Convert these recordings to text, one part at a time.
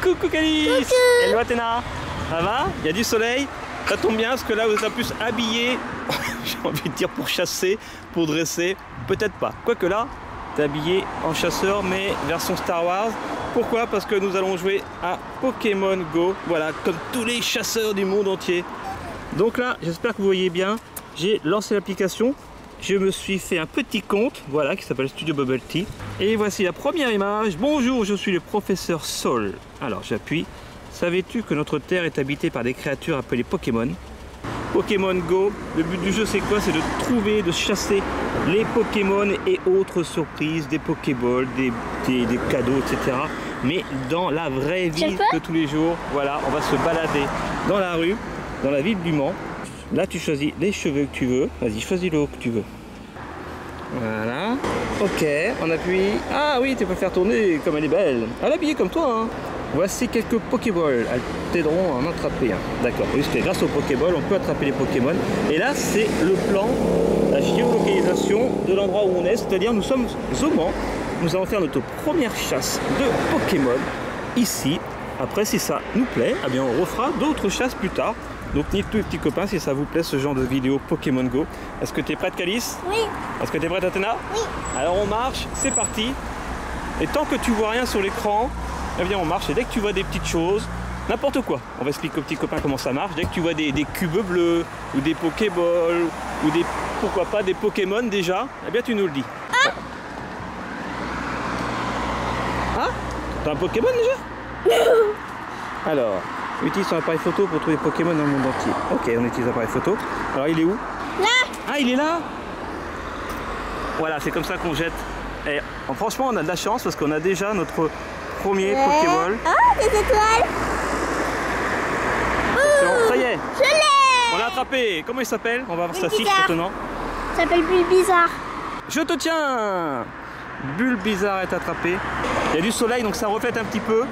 Coucou Calice. Hello Athéna. Ça va? Il y a du soleil? Ça tombe bien parce que là vous êtes en plus habillé, j'ai envie de dire pour chasser, pour dresser, peut-être pas. Quoique là, tu es habillé en chasseur mais version Star Wars. Pourquoi? Parce que nous allons jouer à Pokémon Go, voilà, comme tous les chasseurs du monde entier. Donc là, j'espère que vous voyez bien, j'ai lancé l'application. Je me suis fait un petit compte, voilà, qui s'appelle Studio Bubble Tea. Et voici la première image. Bonjour, je suis le professeur Sol. Alors j'appuie. Savais-tu que notre Terre est habitée par des créatures appelées Pokémon? Pokémon Go, le but du jeu c'est quoi? C'est de trouver, de chasser les Pokémon et autres surprises, des Pokéballs, des cadeaux, etc. Mais dans la vraie vie de tous les jours, voilà, on va se balader dans la rue, dans la ville du Mans. Là, tu choisis les cheveux que tu veux. Vas-y, choisis le haut que tu veux. Voilà. Ok, on appuie. Ah oui, tu peux faire tourner comme elle est belle. Elle est habillée comme toi. Hein. Voici quelques Pokéballs. Elles t'aideront à en attraper un. D'accord. Parce que grâce aux Pokéballs, on peut attraper les Pokémon. Et là, c'est le plan, la géolocalisation de l'endroit où on est. C'est-à-dire, nous sommes au Mans. Nous allons faire notre première chasse de Pokémon ici. Après, si ça nous plaît, eh bien, on refera d'autres chasses plus tard. Donc dites-nous les petits copains si ça vous plaît ce genre de vidéo Pokémon Go. Est-ce que tu es prête Calice? Oui. Est-ce que tu es prête Athéna? Oui. Alors on marche, c'est parti. Et tant que tu vois rien sur l'écran, eh bien on marche. Et dès que tu vois des petites choses, n'importe quoi, on va expliquer aux petits copains comment ça marche. Dès que tu vois des cubes bleus, ou des Pokéballs, ou des, pourquoi pas, des Pokémon déjà, eh bien tu nous le dis. Ah, ah, t'as un Pokémon déjà? Alors, utilise son appareil photo pour trouver Pokémon dans le monde entier. Ok, on utilise l'appareil photo. Alors il est où? Là. Ah, il est là. Voilà, c'est comme ça qu'on jette. Et franchement, on a de la chance parce qu'on a déjà notre premier Pokéball. Oh, des étoiles. Ça y est. Je l'ai. On l'a attrapé. Comment il s'appelle? On va voir sa fiche maintenant. Ça s'appelle Bulbizarre. Je te tiens. Bulbizarre est attrapé. Il y a du soleil, donc ça reflète un petit peu.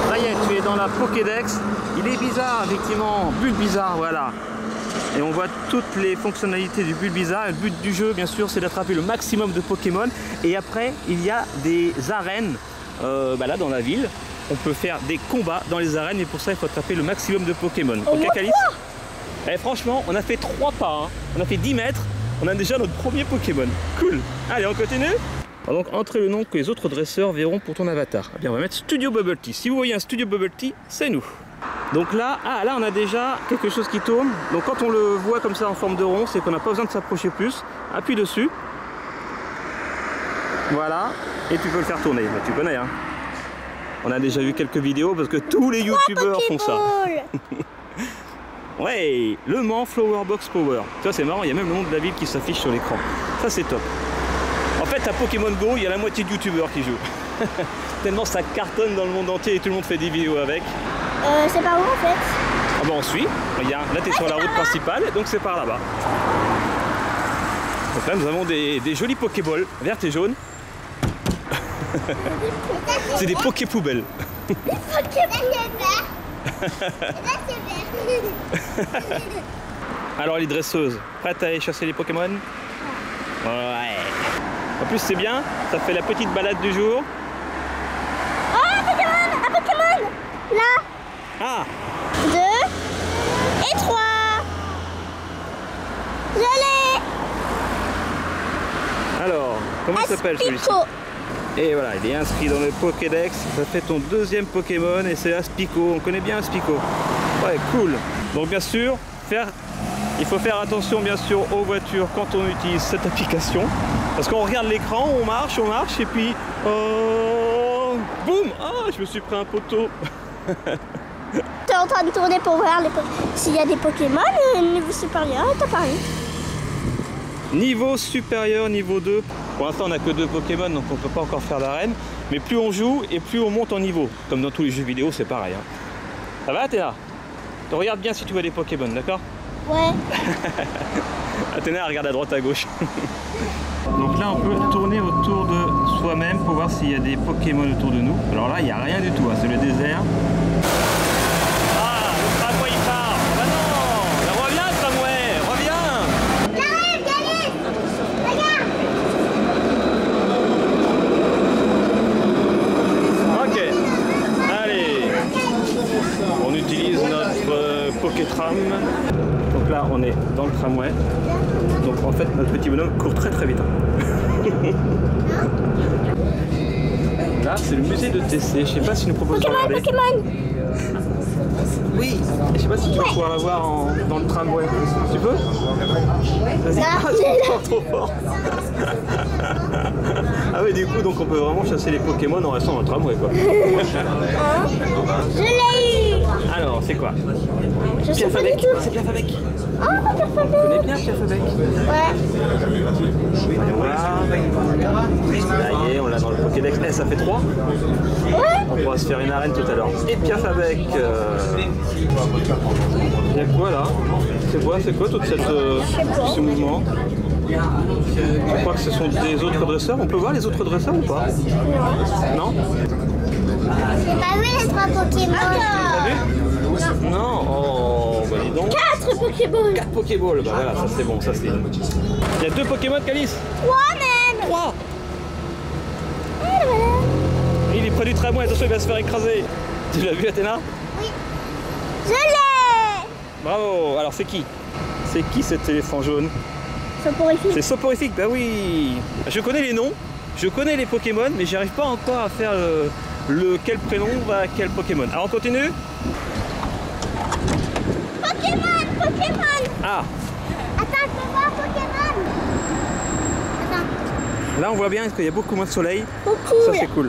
Ça y est, tu es dans la Pokédex. Il est bizarre, effectivement. Bulbizarre, voilà. Et on voit toutes les fonctionnalités du Bulbizarre. Le but du jeu, bien sûr, c'est d'attraper le maximum de Pokémon. Et après, il y a des arènes là, dans la ville. On peut faire des combats dans les arènes. Et pour ça, il faut attraper le maximum de Pokémon. Ok, Calice? Et franchement, on a fait 3 pas. Hein. On a fait 10 mètres. On a déjà notre premier Pokémon. Cool. Allez, on continue? Alors donc, entrez le nom que les autres dresseurs verront pour ton avatar. Eh bien, on va mettre Studio Bubble Tea. Si vous voyez un Studio Bubble Tea, c'est nous. Donc là, là, on a déjà quelque chose qui tourne. Donc quand on le voit comme ça en forme de rond, c'est qu'on n'a pas besoin de s'approcher plus. Appuie dessus. Voilà. Et tu peux le faire tourner. Bah, tu connais, hein. On a déjà vu quelques vidéos parce que tous les youtubeurs font ça. Ouais, le Mans Flower Box Power. Tu vois, c'est marrant, il y a même le nom de la ville qui s'affiche sur l'écran. Ça, c'est top. En fait, à Pokémon Go, il y a la moitié de youtubeurs qui jouent. Tellement ça cartonne dans le monde entier et tout le monde fait des vidéos avec. C'est par où en fait? Ah bah on suit. Regarde, là tu es sur la route principale, donc c'est par là-bas. Donc là nous avons des jolis Pokéballs, vertes et jaunes. C'est des Poké-poubelles. Des Poké-poubelles. Alors les dresseuses, prêtes à aller chasser les Pokémon? Ouais. En plus c'est bien, ça fait la petite balade du jour. Oh, un Pokémon! Un Pokémon! Là! Ah! 2 et 3. Je l'ai! Alors, comment il s'appelle celui-ci? Et voilà, il est inscrit dans le Pokédex. Ça fait ton deuxième Pokémon et c'est Aspico. On connaît bien Aspico. Ouais, cool. Donc bien sûr, il faut faire attention bien sûr aux voitures quand on utilise cette application. Parce qu'on regarde l'écran, on marche et puis... boum! Ah, je me suis pris un poteau. T'es en train de tourner pour voir s'il y a des Pokémon niveau supérieur, t'as parlé. Niveau supérieur, niveau 2. Pour l'instant on n'a que 2 Pokémon donc on ne peut pas encore faire d'arène. Mais plus on joue et plus on monte en niveau. Comme dans tous les jeux vidéo c'est pareil. Hein. Ça va Athéna? Tu regardes bien si tu vois des Pokémon, d'accord? Ouais. Athéna regarde à droite à gauche. Donc là on peut tourner autour de soi-même pour voir s'il y a des Pokémon autour de nous. Alors là il n'y a rien du tout, hein. C'est le désert. Ah, le tramway il part. Bah non, reviens le tramway, reviens. J'arrive, Calice. Regarde. Ok, allez. tram. Donc là, on est dans le tramway. Donc en fait, notre petit bonhomme court très très vite. Là, c'est le musée de TC. Je sais pas si nous propose de regarder. Pokémon. Oui. Je sais pas si tu vas pouvoir la voir dans le tramway. Tu peux? Vas-y. Ah, Trop fort. Ah oui, du coup, donc on peut vraiment chasser les Pokémon en restant dans le tramway, quoi. Je l'ai eu. Alors, c'est quoi? Je sais pas du tout. C'est Piafabec. Oh, Tu connais bien Piafabec? Ouais. Voyons voir. Ça y est, on l'a dans le Pokédex. Eh, ça fait 3. Ouais. On pourra se faire une arène tout à l'heure. Et Piafabec. Il y a quoi là? C'est quoi tout ce mouvement? Je crois que ce sont des autres dresseurs. On peut voir les autres dresseurs ou pas? Non. J'ai pas vu les 3 Pokémon. T'as vu? Non. Oh, bah dis donc. 4 Pokéballs. 4 Pokéballs. Bah voilà, ça c'est bon. Ça c'est. Il y a 2 Pokémon, Calice. 3 même. 3. Il est près du tramway. Attention, il va se faire écraser. Tu l'as vu, Athéna? Oui. Je l'ai. Bravo. Alors c'est qui? C'est qui cet éléphant jaune? Soporifique. C'est Soporifique, bah oui. Je connais les noms, je connais les Pokémon, mais j'arrive pas encore à faire quel prénom va à quel Pokémon. Alors on continue? Pokémon. Ah, Attends, je peux voir Pokémon. Attends. là on voit bien parce qu'il y a beaucoup moins de soleil. Beaucoup. Ça c'est cool.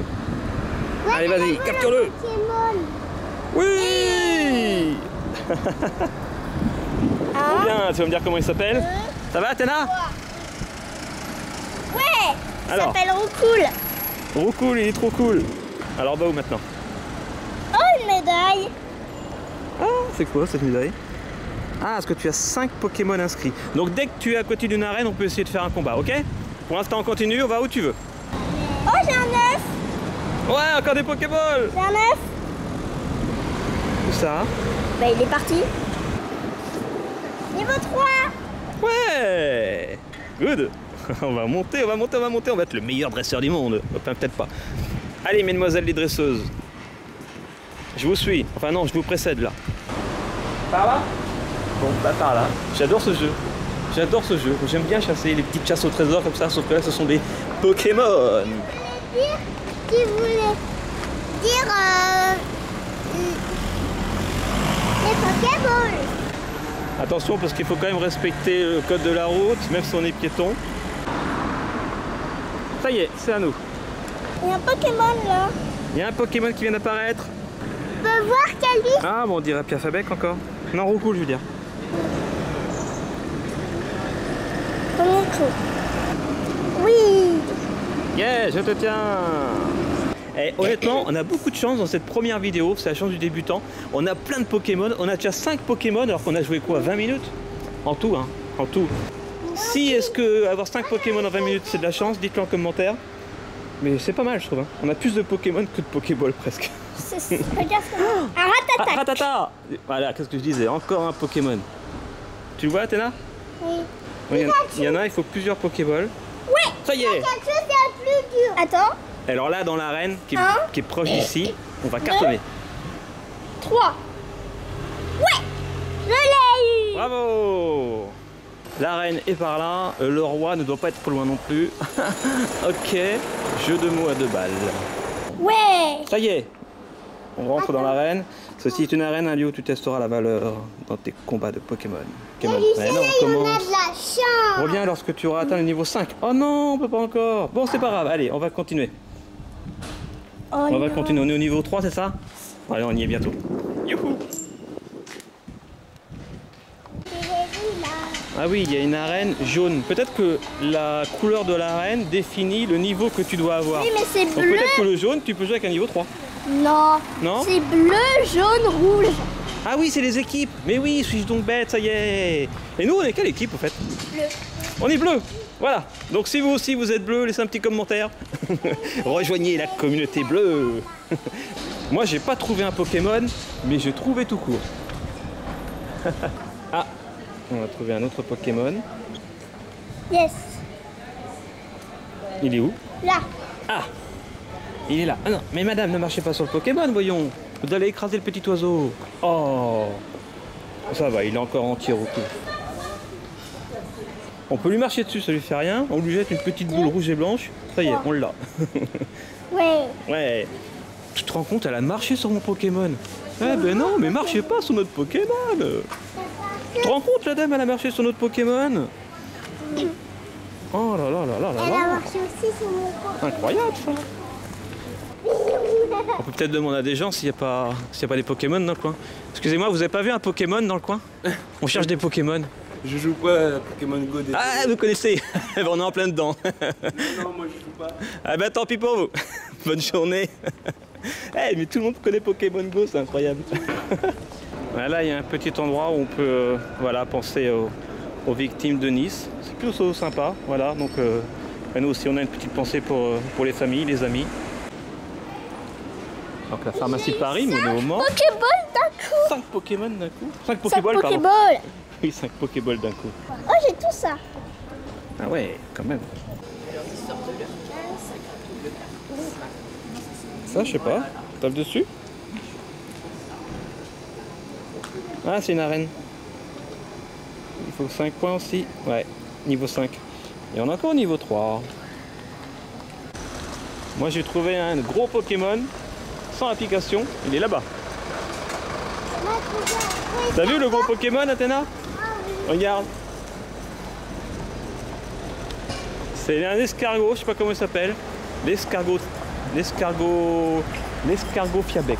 Ouais, Allez, vas-y, mais capture-le. Pokémon. Oui. Trop bien, tu vas me dire comment il s'appelle? Ça va, Athéna? Ouais. Il Alors. s'appelle Roucoule. Trop cool, il est trop cool. Alors bah où maintenant? Oh, une médaille. Ah, c'est quoi cette médaille? Ah, parce que tu as 5 Pokémon inscrits. Donc dès que tu es à côté d'une arène, on peut essayer de faire un combat, ok? Pour l'instant, on continue, on va où tu veux. Oh, j'ai un œuf. Ouais, encore des Pokéballs. J'ai un œuf. Où ça? Bah, il est parti. Niveau 3. Ouais. Good. On va monter, on va être le meilleur dresseur du monde. Enfin, peut-être pas. Allez, mesdemoiselles les dresseuses. Je vous suis. Enfin non, je vous précède là. Par là? Bon, bah par là. J'adore ce jeu. J'adore ce jeu. J'aime bien chasser les petites chasses au trésor comme ça, sauf que là, ce sont des Pokémon. Tu voulais dire les Pokéballs. Attention, parce qu'il faut quand même respecter le code de la route, même si on est piéton. Ça y est, c'est à nous. Il y a un Pokémon là. Il y a un Pokémon qui vient d'apparaître. Tu peux voir Calvi? Ah, bon, on dirait Piafabec encore. Non, Roucoule, je veux dire. Oui. Yeah, je te tiens. Et honnêtement, on a beaucoup de chance dans cette première vidéo, c'est la chance du débutant. On a plein de Pokémon, on a déjà 5 Pokémon alors qu'on a joué quoi, 20 minutes? En tout, hein, en tout. Si est-ce que avoir 5 Pokémon en 20 minutes c'est de la chance, dites-le en commentaire. Mais c'est pas mal je trouve, hein. On a plus de Pokémon que de Pokéball presque. Regarde ça. Un ratata. Ah, Ratata. Voilà, qu'est-ce que je disais, encore un Pokémon. Tu le vois, Athéna? Oui. Oui, il y en a, il faut plusieurs Pokéballs. Oui. Ça y est. Quelque chose de plus dur. Attends. Alors là, dans l'arène, qui Un. est proche d'ici, on va cartonner. 3. Ouais. Je l'ai eu. Bravo! L'arène est par là, le roi ne doit pas être trop loin non plus. Ok, jeu de mots à 2 balles. Ouais. Ça y est, on rentre dans l'arène. Ceci est une arène, un lieu où tu testeras la valeur dans tes combats de Pokémon. Et Ouais, non, on on a commence. de la chance. Reviens lorsque tu auras atteint le niveau 5. Oh non, on peut pas encore. Bon, c'est pas grave, allez, on va continuer. Oh On va non. continuer, on est au niveau 3, c'est ça? Allez, on y est bientôt. Youhou! Ah oui, il y a une arène jaune. Peut-être que la couleur de l'arène définit le niveau que tu dois avoir. Oui, mais c'est Donc bleu. peut-être que le jaune, tu peux jouer avec un niveau 3. Non. Non? C'est bleu, jaune, rouge. Ah oui, c'est les équipes. Mais oui, suis-je donc bête, ça y est. Et nous, on est quelle équipe, en fait? Bleu. On est bleu. Voilà. Donc si vous aussi, vous êtes bleu, laissez un petit commentaire. Rejoignez la communauté bleue. Moi, j'ai pas trouvé un Pokémon, mais j'ai trouvé tout court. Ah, on a trouvé un autre Pokémon. Yes. Il est où? Là. Ah, il est là. Ah non, mais madame, ne marchez pas sur le Pokémon, voyons. Vous allez écraser le petit oiseau. Oh. Ça va, il est encore entier au cou. On peut lui marcher dessus, ça lui fait rien. On lui jette une petite boule rouge et blanche. Ça y est, on l'a. Ouais. Ouais. Tu te rends compte, elle a marché sur mon Pokémon. Eh ben non, mais marchez pas sur notre Pokémon. Tu te rends compte, la dame, elle a marché sur notre Pokémon. Oh là là là là là. Elle a marché aussi sur mon Pokémon. Incroyable ça. On peut peut-être demander à des gens s'il n'y a pas des Pokémon dans le coin. Excusez-moi, vous avez pas vu un Pokémon dans le coin? On cherche des Pokémon. Je joue pas à Pokémon Go. Ah, vous connaissez. On est en plein dedans. Non, moi je joue pas. Ah ben tant pis pour vous. Bonne journée. Eh, mais tout le monde connaît Pokémon Go, c'est incroyable. Là, il y a un petit endroit où on peut voilà, penser aux victimes de Nice. C'est plutôt sympa. Voilà, donc nous aussi, on a une petite pensée pour les familles, les amis. Donc la pharmacie de Paris, on est au Mans. Pokéball d'un coup. 5 Pokémon d'un coup. 5 5 Pokéballs, pardon. Pokéball. Oui, 5 Pokéballs d'un coup. Oh, j'ai tout ça. Ah ouais, quand même. Ça, je sais pas. Tape dessus. Ah, c'est une arène. Il faut 5 points aussi. Ouais, niveau 5. Et on est encore au niveau 3. Moi, j'ai trouvé un gros Pokémon sans application. Il est là-bas. T'as vu le gros Pokémon, Athéna? Regarde. C'est un escargot, je sais pas comment il s'appelle. L'escargot Fiabec.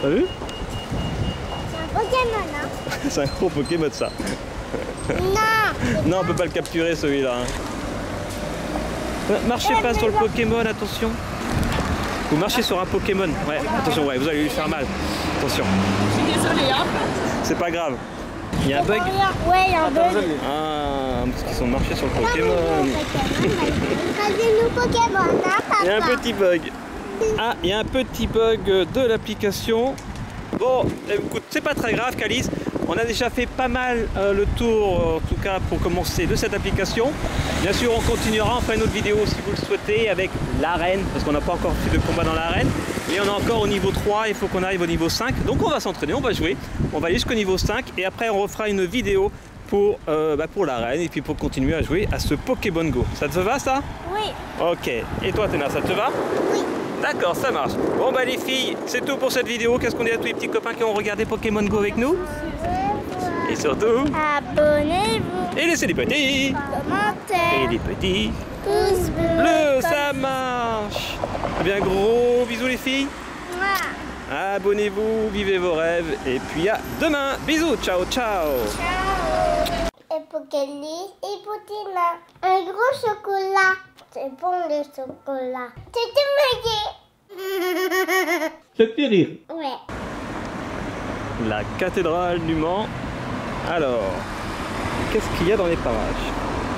T'as vu? C'est un Pokémon, hein? C'est un gros Pokémon ça. Non. Non, on peut pas le capturer celui-là. Marchez pas sur le Pokémon, attention. Vous marchez sur un Pokémon. Ouais, attention, ouais, vous allez lui faire mal. Attention. Je suis désolée, hein. C'est pas grave. Il y a un bug. Ouais, il y a un bug. Ah, parce qu'ils sont marchés sur le Pokémon. Regardez nos Pokémon, hein, papa. Il y a un petit bug. Ah, il y a un petit bug de l'application. Bon, écoute, c'est pas très grave, Calice. On a déjà fait pas mal le tour, en tout cas pour commencer, de cette application. Bien sûr, on continuera, on fera une autre vidéo si vous le souhaitez avec l'arène, parce qu'on n'a pas encore fait de combat dans l'arène. Mais on est encore au niveau 3, il faut qu'on arrive au niveau 5. Donc on va s'entraîner, on va jouer. On va aller jusqu'au niveau 5 et après on refera une vidéo pour l'arène et puis pour continuer à jouer à ce Pokémon Go. Ça te va ça? Oui. Ok. Et toi, Athéna, ça te va? Oui. D'accord, ça marche. Bon bah les filles, c'est tout pour cette vidéo. Qu'est-ce qu'on dit à tous les petits copains qui ont regardé Pokémon Go avec nous? Et surtout, Abonnez-vous. et laissez des petits Commentaires. et des petits Pouce bleu. bleus, ça marche. Eh bien gros bisous les filles. Mouah. Abonnez-vous, vivez vos rêves et puis à demain. Bisous, ciao ciao. Ciao. Et Pokélis et Potina. Un gros chocolat. C'est bon le chocolat. C'est maillé. Ça te fait rire. Ouais. La cathédrale du Mans. Alors, qu'est-ce qu'il y a dans les parages?